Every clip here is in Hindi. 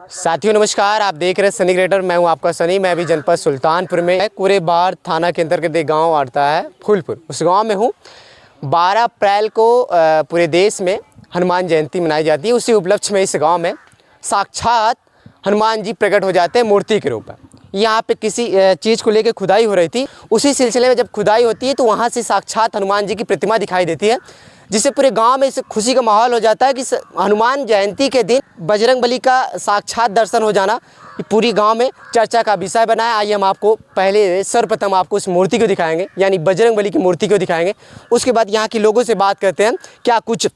साथियों नमस्कार, आप देख रहे हैं सनी क्रिएटर। मैं हूं आपका सनी। मैं भी जनपद सुल्तानपुर में कुरेबार थाना के अंतर्गत एक गाँव आता है फूलपुर, उस गांव में हूं। 12 अप्रैल को पूरे देश में हनुमान जयंती मनाई जाती है। उसी उपलक्ष्य में इस गांव में साक्षात हनुमान जी प्रकट हो जाते हैं मूर्ति के रूप में। यहाँ पे किसी चीज़ को लेकर खुदाई हो रही थी। उसी सिलसिले में जब खुदाई होती है तो वहाँ से साक्षात हनुमान जी की प्रतिमा दिखाई देती है, जिससे पूरे गांव में इस खुशी का माहौल हो जाता है कि हनुमान जयंती के दिन बजरंगबली का साक्षात दर्शन हो जाना पूरी गांव में चर्चा का विषय बना है। आइए हम आपको पहले सर्वप्रथम आपको उस मूर्ति को दिखाएंगे, यानी बजरंगबली की मूर्ति को दिखाएंगे। उसके बाद यहाँ के लोगों से बात करते हैं, क्या कुछ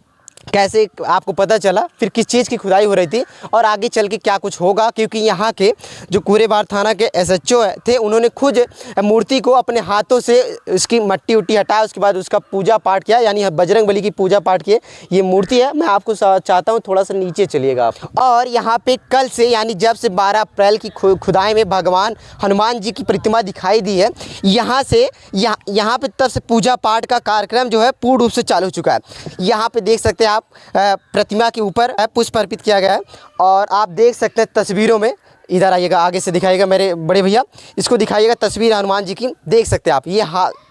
कैसे आपको पता चला, फिर किस चीज़ की खुदाई हो रही थी और आगे चल के क्या कुछ होगा। क्योंकि यहाँ के जो कुरेबार थाना के एसएचओ थे, उन्होंने खुद मूर्ति को अपने हाथों से इसकी मट्टी उट्टी हटाया, उसके बाद उसका पूजा पाठ किया, यानी बजरंगबली की पूजा पाठ किए। ये मूर्ति है, मैं आपको चाहता हूँ थोड़ा सा नीचे चलिएगा आप। और यहाँ पे कल से यानी जब से 12 अप्रैल की खुदाई में भगवान हनुमान जी की प्रतिमा दिखाई दी है, यहाँ से यहाँ पे तब से पूजा पाठ का कार्यक्रम जो है पूर्ण रूप से चालू हो चुका है। यहाँ पे देख सकते हैं आप प्रतिमा के ऊपर पुष्प अर्पित किया गया है। और आप देख सकते हैं तस्वीरों में, इधर आइएगा, आगे से दिखाइएगा मेरे बड़े भैया, इसको दिखाइएगा तस्वीर हनुमान जी की। देख सकते हैं आप, ये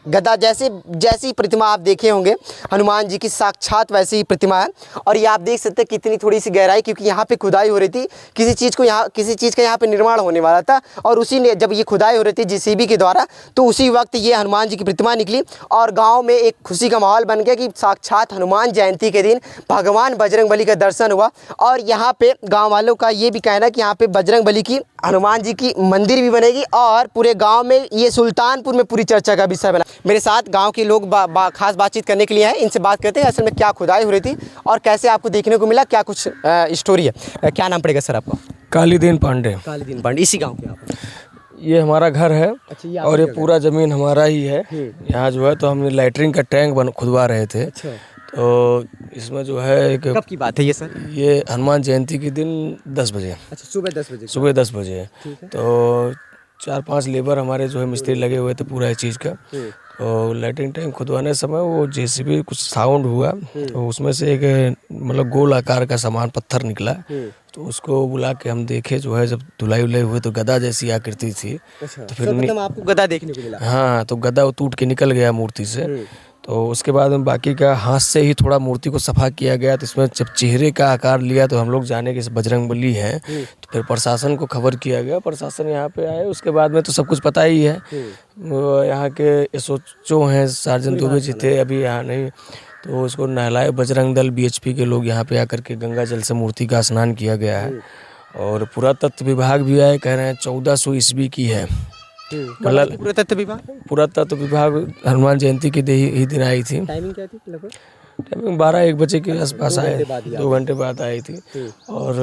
गदा जैसी प्रतिमा आप देखे होंगे हनुमान जी की, साक्षात वैसी ही प्रतिमा है। और ये आप देख सकते हैं कितनी थोड़ी सी गहराई, क्योंकि यहाँ पे खुदाई हो रही थी, किसी चीज़ का यहाँ पे निर्माण होने वाला था। और उसी ने जब ये खुदाई हो रही थी जेसीबी के द्वारा, तो उसी वक्त ये हनुमान जी की प्रतिमा निकली और गाँव में एक खुशी का माहौल बन गया कि साक्षात हनुमान जयंती के दिन भगवान बजरंगबली का दर्शन हुआ। और यहाँ पे गाँव वालों का ये भी कहना है कि यहाँ पे बजरंगबली की हनुमान जी की मंदिर भी बनेगी और पूरे गांव में ये सुल्तानपुर में पूरी चर्चा का विषय बना। मेरे साथ गांव के लोग खास बातचीत करने के लिए हैं, इनसे बात करते हैं असल में क्या खुदाई हो रही थी और कैसे आपको देखने को मिला, क्या कुछ स्टोरी है। क्या नाम पड़ेगा सर आपका? कालीदीन पांडे। कालीदीन पांडे, इसी गाँव के आप? ये हमारा घर है। अच्छा, और ये पूरा ज़मीन हमारा ही है। यहाँ जो है तो हमने लैटरिन का टैंक खुदवा रहे थे। अच्छा। तो इसमें जो है एक, कब की बात है ये सर? ये हनुमान जयंती के दिन 10 बजे। अच्छा, सुबह 10 बजे? सुबह 10 बजे। तो 4-5 लेबर हमारे जो है मिस्त्री लगे हुए थे पूरा इस चीज़ का। तो लैटरिन टैंक खुदवाने समय वो जेसीबी कुछ साउंड हुआ, तो उसमें से एक मतलब गोल आकार का सामान पत्थर निकला। तो उसको बुला के हम देखे, जो है जब धुलाई उलाई हुई तो गदा जैसी आकृति थी। अच्छा, तो फिर आपको गदा देखने को मिला? हाँ, तो गदा टूट के निकल गया मूर्ति से। तो उसके बाद में बाकी का हाथ से ही थोड़ा मूर्ति को सफा किया गया। तो इसमें जब चेहरे का आकार लिया तो हम लोग जाने कि बजरंगबली है। तो फिर प्रशासन को खबर किया गया, प्रशासन यहाँ पे आए। उसके बाद में तो सब कुछ पता ही है। यहाँ के एसओ हैं सार्जन दुबे जी थे, अभी यहाँ नहीं। तो उसको नहलाए बजरंग दल बीएचपी के लोग यहाँ पे आकर के गंगा जल से मूर्ति का स्नान किया गया है। और पुरातत्व विभाग भी आए, कह रहे हैं 1400 ईस्वी की है। मतलब पुरातत्व विभाग हनुमान जयंती के ही दिन आई थी। टाइमिंग क्या थी लगभग? टाइमिंग 12-1 बजे के आसपास आए, 2 घंटे बाद आई थी। और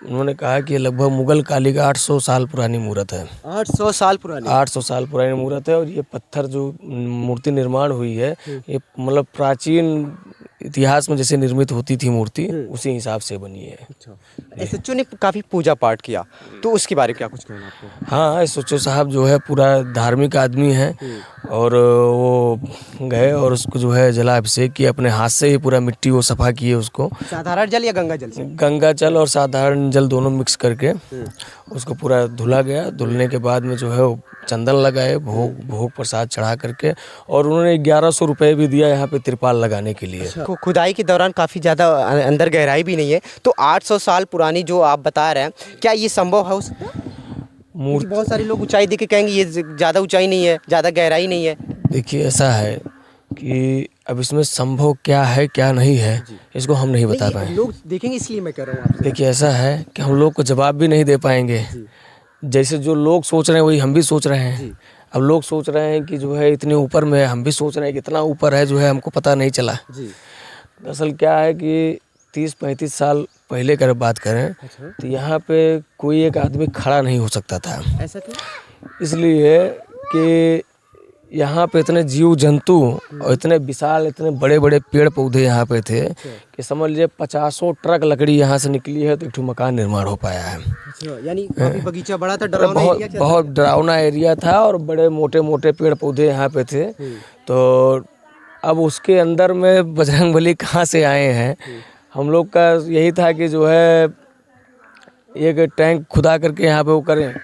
उन्होंने कहा कि लगभग मुगल काली का 800 साल पुरानी मूर्त है। 800 साल पुरानी? 800 साल पुरानी मूर्त है। और ये पत्थर जो मूर्ति निर्माण हुई है, ये मतलब प्राचीन इतिहास में जैसे निर्मित होती थी मूर्ति, उसी हिसाब से बनी है। अच्छा, एसएचओ ने काफ़ी पूजा पाठ किया, तो उसके बारे में क्या कुछ कहना आपको? हाँ, एसएचओ साहब जो है पूरा धार्मिक आदमी है। और वो गए और उसको जो है जलाभिषेक किया, अपने हाथ से ही पूरा मिट्टी वो सफा किए उसको। साधारण जल या गंगा जल से? गंगा जल और साधारण जल दोनों मिक्स करके उसको पूरा धुला गया। धुलने के बाद में जो है वो चंदन लगाए, भोग प्रसाद चढ़ा करके। और उन्होंने 1100 रुपये भी दिया यहाँ पे तिरपाल लगाने के लिए। अच्छा। खुदाई के दौरान काफ़ी ज़्यादा अंदर गहराई भी नहीं है, तो 800 साल पुरानी जो आप बता रहे हैं, क्या ये संभव हो सकता है? मूर्ति बहुत सारे लोग ऊंचाई देख के कहेंगे ये ज़्यादा ऊंचाई नहीं है, ज़्यादा गहराई नहीं है। देखिए, ऐसा है कि अब इसमें संभव क्या है क्या नहीं है, इसको हम नहीं बता पाए। लोग देखेंगे इसलिए मैं कह रहा हूँ आपसे। देखिए, ऐसा है कि हम लोग को जवाब भी नहीं दे पाएंगे। जैसे जो लोग सोच रहे हैं वही हम भी सोच रहे हैं। अब लोग सोच रहे हैं कि जो है इतने ऊपर में है, हम भी सोच रहे हैं कि इतना ऊपर है, जो है हमको पता नहीं चला। दरअसल क्या है कि 30-35 साल पहले कर बात करें तो यहाँ पे कोई एक आदमी खड़ा नहीं हो सकता था। ऐसा क्यों? इसलिए कि यहाँ पे इतने जीव जंतु और इतने विशाल, इतने बड़े बड़े पेड़ पौधे यहाँ पे थे कि समझ लीजिए 50 ट्रक लकड़ी यहाँ से निकली है तो एक मकान निर्माण हो पाया है। अच्छा, यानी काफी बगीचा बड़ा था, डरावना एरिया क्या था? बहुत डरावना एरिया था और बड़े मोटे मोटे पेड़ पौधे यहाँ पे थे। तो अब उसके अंदर में बजरंगबली कहाँ से आए हैं, हम लोग का यही था कि जो है एक टैंक खुदा करके यहाँ पे वो करें।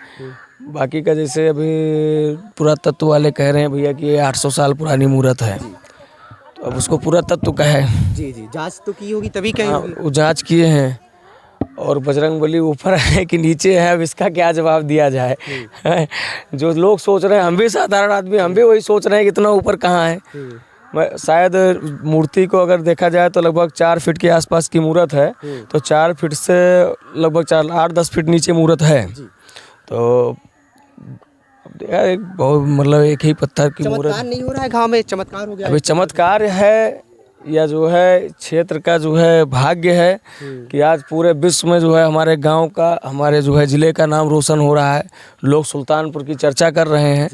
बाकी का जैसे अभी पुरातत्व वाले कह रहे हैं भैया कि ये 800 साल पुरानी मूर्त है, तो अब उसको पुरातत्व का है। जी जी, जांच तो की होगी तभी कहीं हाँ, होगी। वो जांच किए हैं और बजरंगबली ऊपर है कि नीचे है, अब इसका क्या जवाब दिया जाए। जो लोग सोच रहे हैं, हम भी साधारण आदमी, हम भी वही सोच रहे हैं कि इतना ऊपर कहाँ है। शायद मूर्ति को अगर देखा जाए तो लगभग 4 फीट के आसपास की मूर्त है, तो 4 फीट से लगभग 8-10 फीट नीचे मूर्त है। तो एक बहुत मतलब एक ही पत्थर की मूर्त। चमत्कार नहीं हो रहा है गांव में, चमत्कार हो गया अभी चमत्कार है या जो है क्षेत्र का जो है भाग्य है कि आज पूरे विश्व में जो है हमारे गांव का, हमारे जो है ज़िले का नाम रोशन हो रहा है। लोग सुल्तानपुर की चर्चा कर रहे हैं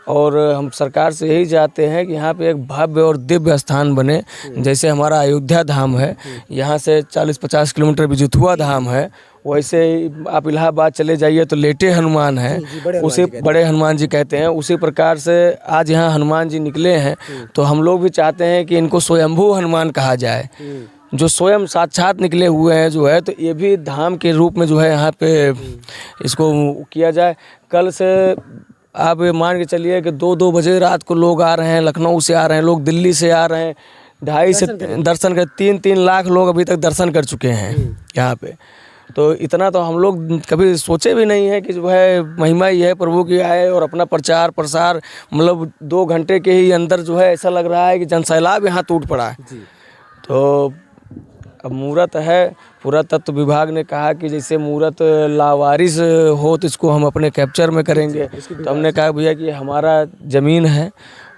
और हम सरकार से यही चाहते हैं कि यहाँ पे एक भव्य और दिव्य स्थान बने। जैसे हमारा अयोध्या धाम है, यहाँ से 40-50 किलोमीटर बिजुथुआ धाम है, वैसे ही आप इलाहाबाद चले जाइए तो लेटे हनुमान है, उसे बड़े हनुमान जी कहते हैं। उसी प्रकार से आज यहाँ हनुमान जी निकले हैं, तो हम लोग भी चाहते हैं कि इनको स्वयंभू हनुमान कहा जाए, जो स्वयं साक्षात निकले हुए हैं जो है। तो ये भी धाम के रूप में जो है यहाँ पे इसको किया जाए। कल से आप मान के चलिए कि 2-2 बजे रात को लोग आ रहे हैं, लखनऊ से आ रहे हैं लोग, दिल्ली से आ रहे हैं, 2.5 से दर्शन कर 3-3 लाख लोग अभी तक दर्शन कर चुके हैं यहाँ पे। तो इतना तो हम लोग कभी सोचे भी नहीं है कि जो है महिमा ही है प्रभु की आए और अपना प्रचार प्रसार, मतलब 2 घंटे के ही अंदर जो है ऐसा लग रहा है कि जनसैलाब यहाँ टूट पड़ा है। तो अब मूर्त है, पुरातत्व विभाग ने कहा कि जैसे मूर्त लावारिस हो तो इसको हम अपने कैप्चर में करेंगे। तो हमने कहा भैया कि हमारा ज़मीन है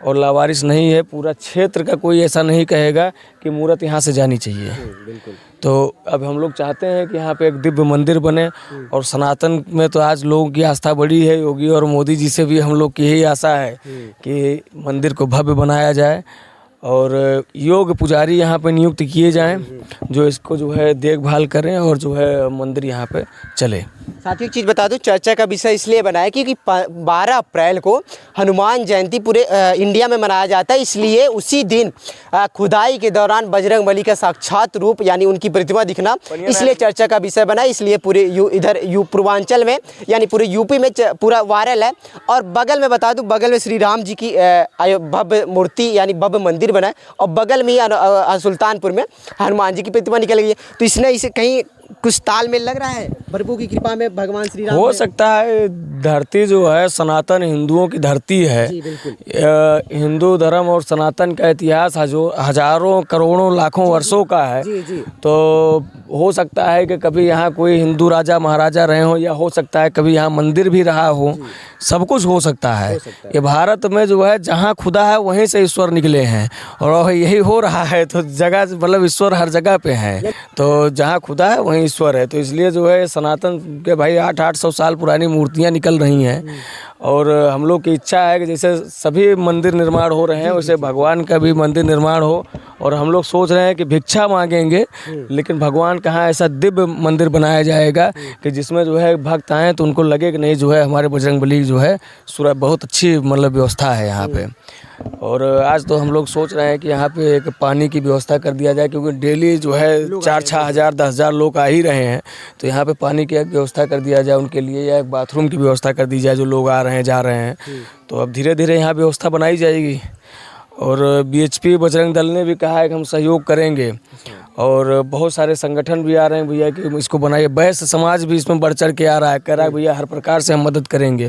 और लावारिस नहीं है, पूरा क्षेत्र का कोई ऐसा नहीं कहेगा कि मूर्त यहाँ से जानी चाहिए। बिल्कुल। तो अब हम लोग चाहते हैं कि यहाँ पे एक दिव्य मंदिर बने और सनातन में तो आज लोगों की आस्था बड़ी है। योगी और मोदी जी से भी हम लोग की यही आशा है कि मंदिर को भव्य बनाया जाए और योग पुजारी यहाँ पे नियुक्त किए जाएं जो इसको जो है देखभाल करें और जो है मंदिर यहाँ पे चले। साथ ही एक चीज़ बता दूं, चर्चा का विषय इसलिए बना है क्योंकि 12 अप्रैल को हनुमान जयंती पूरे इंडिया में मनाया जाता है। इसलिए उसी दिन खुदाई के दौरान बजरंगबली का साक्षात रूप यानी उनकी प्रतिमा दिखना इसलिए चर्चा का विषय बना। इसलिए पूरे इधर पूर्वांचल में यानी पूरे यूपी में पूरा वायरल है। और बगल में बता दूं, बगल में श्री राम जी की भव्य मूर्ति यानी भव्य मंदिर बना है और बगल में ही सुल्तानपुर में हनुमान जी की प्रतिमा निकल गई है। तो इसने इसे कहीं कुछ तालमेल लग रहा है प्रभु की कृपा में, भगवान श्री राम हो सकता है। धरती जो है सनातन हिंदुओं की धरती है। हिंदू धर्म और सनातन का इतिहास हजारों करोड़ों लाखों वर्षों का है। तो हो सकता है कि कभी यहाँ कोई हिंदू राजा महाराजा रहे हो, या हो सकता है कभी यहाँ मंदिर भी रहा हो, सब कुछ हो सकता है। ये भारत में जो है जहाँ खुदा है वहीं से ईश्वर निकले हैं और यही हो रहा है। तो जगह मतलब ईश्वर हर जगह पे है, तो जहाँ खुदा है वहीं ईश्वर है। तो इसलिए जो है सनातन के भाई 800 साल पुरानी मूर्तियाँ निकल रही हैं और हम लोग की इच्छा है कि जैसे सभी मंदिर निर्माण हो रहे हैं वैसे भगवान का भी मंदिर निर्माण हो। और हम लोग सोच रहे हैं कि भिक्षा मांगेंगे, लेकिन भगवान कहाँ ऐसा दिव्य मंदिर बनाया जाएगा कि जिसमें जो है भक्त आएँ तो उनको लगे कि नहीं जो है हमारे बजरंगबली जो है सूरत बहुत अच्छी मतलब व्यवस्था है यहाँ पे। और आज तो हम लोग सोच रहे हैं कि यहाँ पे एक पानी की व्यवस्था कर दिया जाए, क्योंकि डेली जो है 4-6 हज़ार 10,000 लोग आ ही रहे हैं। तो यहाँ पे पानी की एक व्यवस्था कर दिया जाए उनके लिए, या एक बाथरूम की व्यवस्था कर दी जाए जो लोग आ रहे हैं जा रहे हैं। तो अब धीरे धीरे यहाँ व्यवस्था बनाई जाएगी। और BHP बजरंग दल ने भी कहा है कि हम सहयोग करेंगे और बहुत सारे संगठन भी आ रहे हैं भैया कि इसको बनाइए। वैश्य समाज भी इसमें बढ़ चढ़ के आ रहा है, कह रहा है भैया हर प्रकार से हम मदद करेंगे।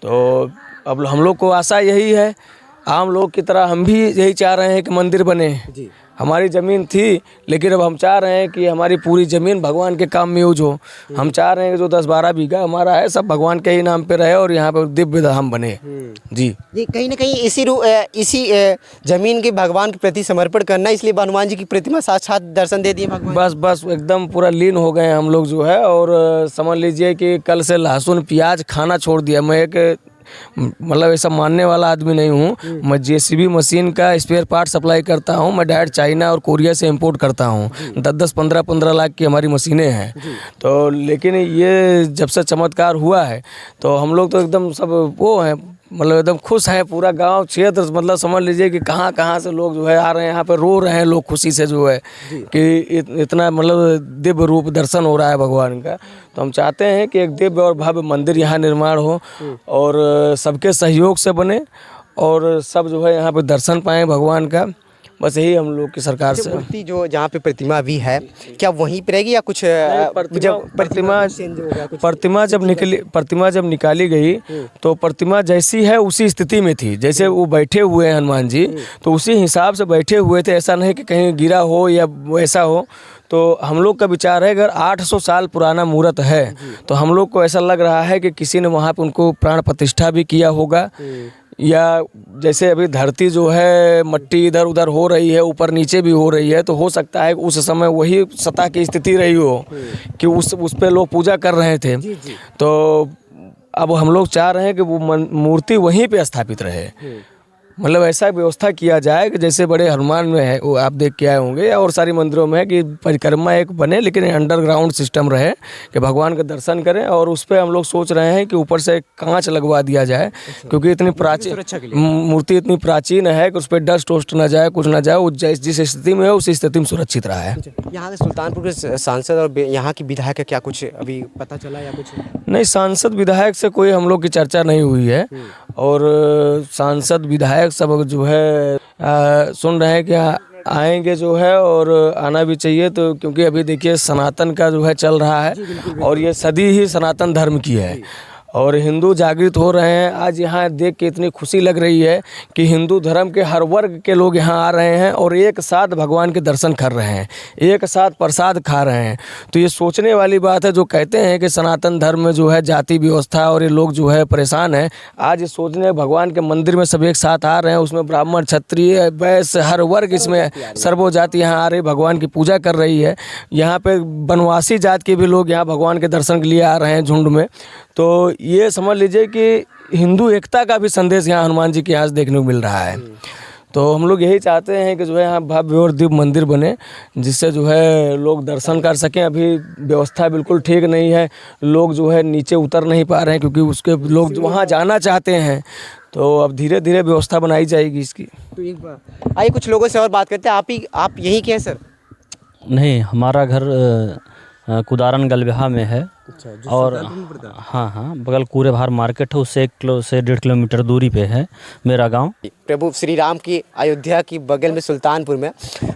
तो अब हम लोग को आशा यही है, आम लोग की तरह हम भी यही चाह रहे हैं कि मंदिर बने। हमारी ज़मीन थी, लेकिन अब हम चाह रहे हैं कि हमारी पूरी ज़मीन भगवान के काम में यूज हो। हम चाह रहे हैं कि जो 10-12 बीघा हमारा है सब भगवान के ही नाम पे रहे और यहाँ पे दिव्य धाम बने। जी कहीं ना कहीं इसी जमीन के भगवान के प्रति समर्पण करना, इसलिए हनुमान जी की प्रतिमा साक्षात दर्शन दे दिए भगवान। बस एकदम पूरा लीन हो गए हम लोग जो है। और समझ लीजिए कि कल से लहसुन प्याज खाना छोड़ दिया। मैं एक मतलब ऐसा मानने वाला आदमी नहीं हूँ। मैं JCB मशीन का स्पेयर पार्ट सप्लाई करता हूँ। मैं डायरेक्ट चाइना और कोरिया से इंपोर्ट करता हूँ। 10-10, 15-15 लाख की हमारी मशीनें हैं। तो लेकिन ये जब से चमत्कार हुआ है तो हम लोग तो एकदम सब वो हैं, मतलब एकदम खुश है पूरा गांव क्षेत्र, मतलब समझ लीजिए कि कहाँ कहाँ से लोग जो है आ रहे हैं यहाँ पे, रो रहे हैं लोग खुशी से जो है कि इतना मतलब दिव्य रूप दर्शन हो रहा है भगवान का। तो हम चाहते हैं कि एक दिव्य और भव्य मंदिर यहाँ निर्माण हो और सबके सहयोग से बने और सब जो है यहाँ पे दर्शन पाएँ भगवान का। बस यही हम लोग की सरकार से। मूर्ति जो जहाँ पे प्रतिमा भी है, क्या वहीं पे रहेगी या कुछ जब प्रतिमा जब निकाली गई तो प्रतिमा जैसी है उसी स्थिति में थी, जैसे वो बैठे हुए हैं हनुमान जी, तो उसी हिसाब से बैठे हुए थे। ऐसा नहीं कि कहीं गिरा हो या वैसा हो। तो हम लोग का विचार है, अगर 800 साल पुराना मूर्त है तो हम लोग को ऐसा लग रहा है कि किसी ने वहाँ पे उनको प्राण प्रतिष्ठा भी किया होगा, या जैसे अभी धरती जो है मट्टी इधर उधर हो रही है, ऊपर नीचे भी हो रही है, तो हो सकता है उस समय वही सतह की स्थिति रही हो कि उस पे लोग पूजा कर रहे थे। तो अब हम लोग चाह रहे हैं कि वो मूर्ति वहीं पे स्थापित रहे, मतलब ऐसा व्यवस्था किया जाए कि जैसे बड़े हनुमान में है, वो आप देख के आए होंगे, और सारी मंदिरों में है कि परिक्रमा एक बने लेकिन अंडरग्राउंड सिस्टम रहे कि भगवान का दर्शन करें। और उस पर हम लोग सोच रहे हैं कि ऊपर से कांच लगवा दिया जाए, क्योंकि इतनी प्राचीन मूर्ति इतनी प्राचीन है कि उस पर डस्ट वोस्ट ना जाए, कुछ ना जाए, वो जिस स्थिति में है उसी स्थिति में सुरक्षित रहा है। यहाँ के सुल्तानपुर के सांसद और यहाँ की विधायक का क्या कुछ अभी पता चला या कुछ? नहीं, सांसद विधायक से कोई हम लोग की चर्चा नहीं हुई है, और सांसद विधायक सब जो है सुन रहे हैं कि आएंगे जो है, और आना भी चाहिए। तो क्योंकि अभी देखिए सनातन का जो है चल रहा है और ये सदी ही सनातन धर्म की है और हिंदू जागृत हो रहे हैं। आज यहाँ देख के इतनी खुशी लग रही है कि हिंदू धर्म के हर वर्ग के लोग यहाँ आ रहे हैं और एक साथ भगवान के दर्शन कर रहे हैं, एक साथ प्रसाद खा रहे हैं। तो ये सोचने वाली बात है। जो कहते हैं कि सनातन धर्म में जो है जाति व्यवस्था और ये लोग जो है परेशान हैं, आज ये सोचने भगवान के मंदिर में सब एक साथ आ रहे हैं। उसमें ब्राह्मण, क्षत्रिय, वैश्य, हर वर्ग इसमें सर्वो जाति यहाँ आ रही, भगवान की पूजा कर रही है। यहाँ पे वनवासी जात के भी लोग यहाँ भगवान के दर्शन के लिए आ रहे हैं झुंड में। तो ये समझ लीजिए कि हिंदू एकता का भी संदेश यहाँ हनुमान जी के यहाँ देखने को मिल रहा है। तो हम लोग यही चाहते हैं कि जो है यहाँ भव्य और दिव्य मंदिर बने, जिससे जो है लोग दर्शन कर सकें। अभी व्यवस्था बिल्कुल ठीक नहीं है, लोग जो है नीचे उतर नहीं पा रहे हैं क्योंकि उसके लोग वहाँ जाना चाहते हैं। तो अब धीरे धीरे व्यवस्था बनाई जाएगी इसकी। तो एक बार आइए कुछ लोगों से और बात करते हैं। आप यहीं के हैं सर? नहीं, हमारा घर कुदारन गलबेहा में है। और हाँ, बगल कूरे भार मार्केट है, उससे 1 से 1.5 किलोमीटर दूरी पे है मेरा गांव। प्रभु श्री राम की अयोध्या की बगल में सुल्तानपुर में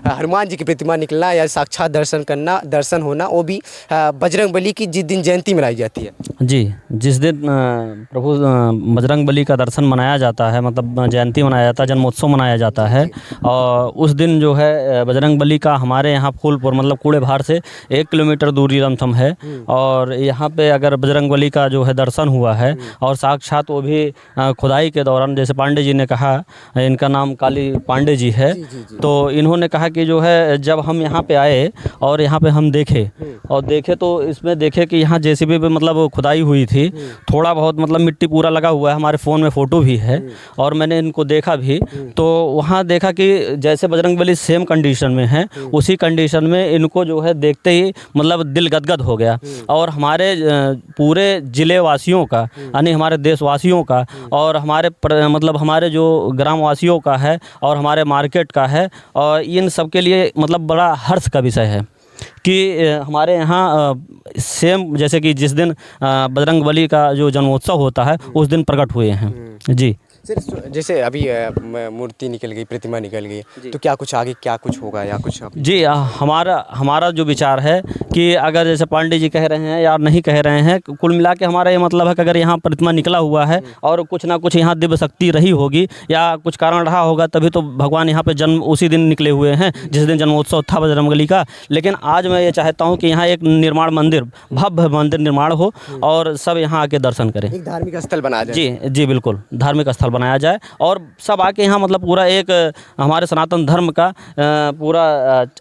हनुमान जी की प्रतिमा निकलना या साक्षात दर्शन होना, वो भी बजरंगबली की जिस दिन जयंती मनाई जाती है। जी, जिस दिन प्रभु बजरंगबली का दर्शन मनाया जाता है, मतलब जयंती मनाया जाता है, जन्मोत्सव मनाया जाता है। और उस दिन जो है बजरंगबली का हमारे यहाँ फूलपुर मतलब कूड़े भार से 1 किलोमीटर दूरी लमसम है। और यहाँ पे अगर बजरंगबली का जो है दर्शन हुआ है और साक्षात वो भी खुदाई के दौरान, जैसे पांडे जी ने कहा, इनका नाम काली पांडे जी है। तो इन्होंने कहा कि जो है जब हम यहाँ पे आए और यहाँ पे हम देखे तो इसमें देखे कि यहाँ जेसीबी पे मतलब खुदाई हुई थी, थोड़ा बहुत मतलब मिट्टी पूरा लगा हुआ है। हमारे फ़ोन में फ़ोटो भी है और मैंने इनको देखा भी। तो वहाँ देखा कि जैसे बजरंगबली सेम कंडीशन में है, उसी कंडीशन में इनको जो है देखते ही मतलब दिल गदगद हो गया। और हमारे पूरे ज़िले वासियों का, यानी हमारे देशवासियों का और मतलब हमारे जो ग्रामवासियों का है और हमारे मार्केट का है, और इन सब के लिए मतलब बड़ा हर्ष का विषय है कि हमारे यहाँ सेम जैसे कि जिस दिन बजरंगबली का जो जन्मोत्सव होता है उस दिन प्रकट हुए हैं। जी सर, जैसे अभी मूर्ति निकल गई, प्रतिमा निकल गई, तो क्या कुछ आगे क्या कुछ होगा या कुछ? जी, हमारा जो विचार है कि अगर जैसे पांडे जी कह रहे हैं या नहीं कह रहे हैं, कुल मिला के हमारा ये मतलब है कि अगर यहाँ प्रतिमा निकला हुआ है और कुछ ना कुछ यहाँ दिव्य शक्ति रही होगी या कुछ कारण रहा होगा, तभी तो भगवान यहाँ पे जन्म उसी दिन निकले हुए हैं जिस दिन जन्मोत्सव था बजरंगबली का। लेकिन आज मैं ये चाहता हूँ कि यहाँ एक निर्माण मंदिर, भव्य मंदिर निर्माण हो और सब यहाँ आके दर्शन करें, एक धार्मिक स्थल बना जाए। जी बिल्कुल, धार्मिक स्थल बनाया जाए और सब आके यहाँ मतलब पूरा एक हमारे सनातन धर्म का पूरा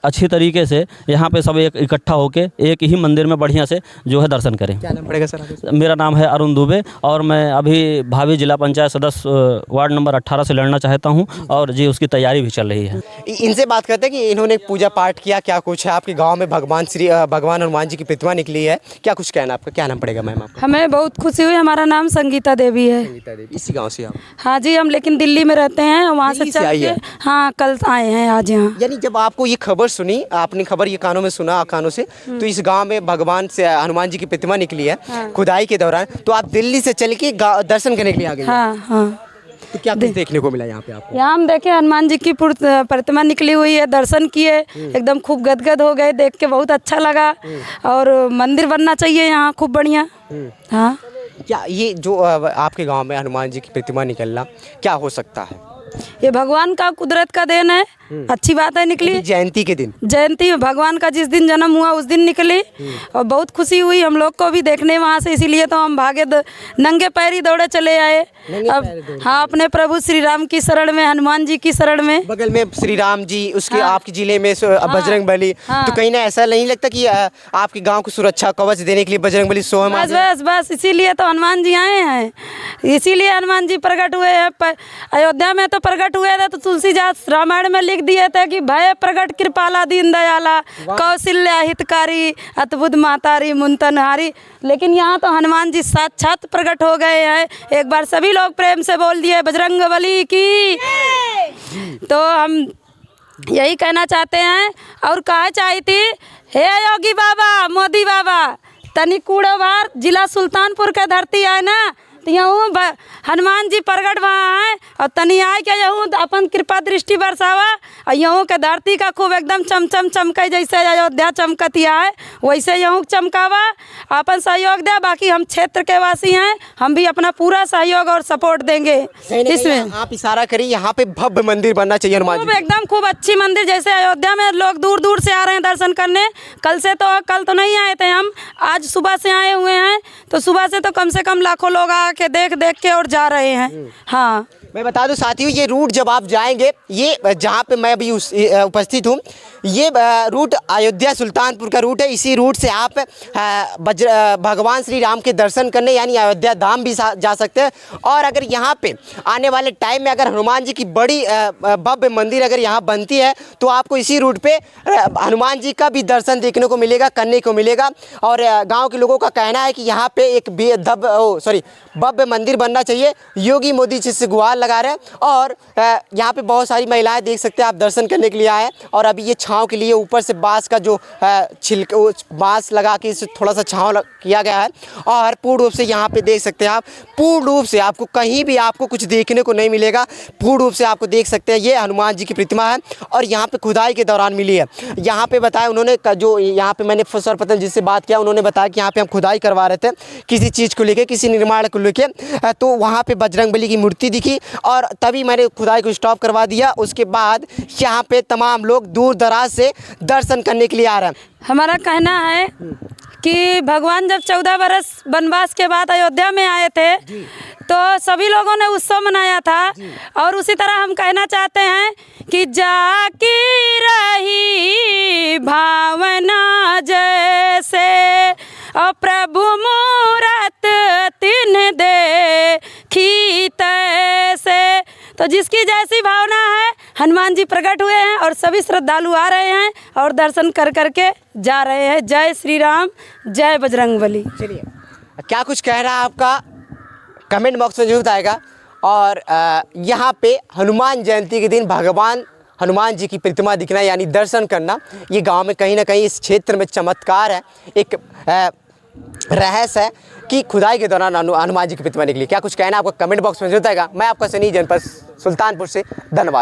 अच्छी तरीके से यहाँ पे सब एक इकट्ठा होके एक ही मंदिर में बढ़िया से जो है दर्शन करें। क्या नाम पड़ेगा सर आपका? मेरा नाम है अरुण दुबे और मैं अभी भावी जिला पंचायत सदस्य वार्ड नंबर 18 से लड़ना चाहता हूँ और जी उसकी तैयारी भी चल रही है। इनसे बात करते हैं कि इन्होंने पूजा पाठ किया, क्या कुछ है आपके गांव में भगवान हनुमान जी की प्रतिमा निकली है, क्या कुछ कहना आपका? क्या नाम पड़ेगा मैम आपका? हमें बहुत खुशी हुई। हमारा नाम संगीता देवी है। संगीता देवी, इसी गांव से आप? हाँ जी, हम लेकिन दिल्ली में रहते हैं, वहाँ से दिल्ली से चल आई के है? हाँ कल आए हैं आज यहाँ। यानी जब आपको ये खबर सुनी, आपने खबर ये कानों में सुना कानों से, तो इस गांव में भगवान से हनुमान जी की प्रतिमा निकली है खुदाई के दौरान, तो आप दिल्ली से चल के दर्शन करने के लिए आ गए? हाँ हाँ। तो क्या कुछ देखने को मिला यहाँ पे आपको? यहाँ हम देखे हनुमान जी की प्रतिमा निकली हुई है, दर्शन किए, एकदम खूब गदगद हो गए, देख के बहुत अच्छा लगा। और मंदिर बनना चाहिए यहाँ खूब बढ़िया। हाँ। क्या ये जो आपके गांव में हनुमान जी की प्रतिमा निकलना क्या हो सकता है? ये भगवान का कुदरत का देन है, अच्छी बात है निकली। जयंती के दिन? जयंती में भगवान का जिस दिन जन्म हुआ उस दिन निकली और बहुत खुशी हुई हम लोग को भी देखने वहाँ से, इसीलिए तो हम भागे नंगे पैरी दौड़े चले आए। अब हाँ, अपने प्रभु श्री राम की शरण में, हनुमान जी की शरण में। बगल में श्री राम जी, उसके आपके जिले में बजरंग बली, तो कहीं ना ऐसा नहीं लगता कि आपके गांव को सुरक्षा कवच देने के लिए बजरंग बली स्वयं? बस बस बस इसीलिए तो हनुमान जी आए हैं, इसीलिए हनुमान जी प्रकट हुए हैं। अयोध्या में तो प्रकट हुए थे तो तुलसीदास रामायण में लिख दिए थे कि भय प्रकट कृपाला दीन दयाला कौशल्या हितकारी अद्भुत मातारी मुंतनहारी, लेकिन यहाँ तो हनुमान जी साक्षात प्रकट हो गए हैं। एक बार सभी लोग प्रेम से बोल दिए बजरंग बली की। तो हम यही कहना चाहते हैं और कहा चाही थी, हे योगी बाबा, मोदी बाबा, तनी कूड़ो बार जिला सुल्तानपुर का धरती है ना, तो यहाँ हनुमान जी प्रगट वहाँ है और तनी आए के यहाँ अपन कृपा दृष्टि बरसावा और यहाँ के धरती का खूब एकदम चमचम चमके, जैसे अयोध्या चमकतिया है वैसे यहाँ चमकावा, अपन सहयोग दे। बाकी हम क्षेत्र के वासी हैं, हम भी अपना पूरा सहयोग और सपोर्ट देंगे इसमें। आप इशारा करिए, यहाँ पे भव्य मंदिर बनना चाहिए हनुमान जी। एकदम खूब अच्छी मंदिर, जैसे अयोध्या में लोग दूर दूर से आ रहे हैं दर्शन करने। कल तो नहीं आए थे हम, आज सुबह से आए हुए हैं, तो सुबह से तो कम से कम लाखों लोग आके देख के और जा रहे हैं। हाँ, मैं बता दूं साथियों, ये रूट जब आप जाएंगे, ये जहाँ पे मैं अभी उपस्थित हूँ, ये रूट अयोध्या सुल्तानपुर का रूट है। इसी रूट से आप भगवान श्री राम के दर्शन करने यानी अयोध्या धाम भी जा सकते हैं। और अगर यहाँ पे आने वाले टाइम में अगर हनुमान जी की बड़ी भव्य मंदिर अगर यहाँ बनती है तो आपको इसी रूट पे हनुमान जी का भी दर्शन देखने को मिलेगा, करने को मिलेगा। और गाँव के लोगों का कहना है कि यहाँ पे एक भव्य मंदिर बनना चाहिए। योगी मोदी जी से गुहार लगा रहे हैं। और यहाँ पे बहुत सारी महिलाएं देख सकते हैं आप, दर्शन करने के लिए आए हैं। और अभी ये छांव के लिए ऊपर से बांस का जो बांस लगा के इसे थोड़ा सा छांव किया गया है। और पूर्ण रूप से यहाँ पे देख सकते हैं आप, पूर्ण रूप से आपको कहीं भी आपको कुछ देखने को नहीं मिलेगा। पूर्ण रूप से आपको देख सकते हैं ये हनुमान जी की प्रतिमा है और यहाँ पे खुदाई के दौरान मिली है। यहाँ पे बताया उन्होंने, जो यहाँ पे मैंने सर्वप्रथम जिससे बात किया उन्होंने बताया कि यहाँ पे हम खुदाई करवा रहे थे किसी चीज़ को लेके, किसी निर्माण को लेके, तो वहाँ पे बजरंगबली की मूर्ति दिखी और तभी मैंने खुदाई को स्टॉप करवा दिया। उसके बाद यहाँ पे तमाम लोग दूर दराज से दर्शन करने के लिए आ रहे हैं। हमारा कहना है कि भगवान जब 14 बरस वनवास के बाद अयोध्या में आए थे तो सभी लोगों ने उत्सव मनाया था। और उसी तरह हम कहना चाहते हैं कि जाकी रही भावना जैसे और प्रभु मूरत तिन देखी तैसे, तो जिसकी जैसी भावना है हनुमान जी प्रकट हुए हैं और सभी श्रद्धालु आ रहे हैं और दर्शन कर करके जा रहे हैं। जय श्री राम, जय बजरंगबली। चलिए, क्या कुछ कह रहा है आपका कमेंट बॉक्स में जरूर आएगा। और यहाँ पे हनुमान जयंती के दिन भगवान हनुमान जी की प्रतिमा दिखना यानी दर्शन करना, ये गांव में कहीं ना कहीं इस क्षेत्र में चमत्कार है, एक रहस्य है कि खुदाई के दौरान हनुमान जी की प्रतिमा निकली। क्या कुछ कहना है आपको कमेंट बॉक्स में जरूर आएगा। मैं आपका सनी, जनपद सुल्तानपुर से, धन्यवाद।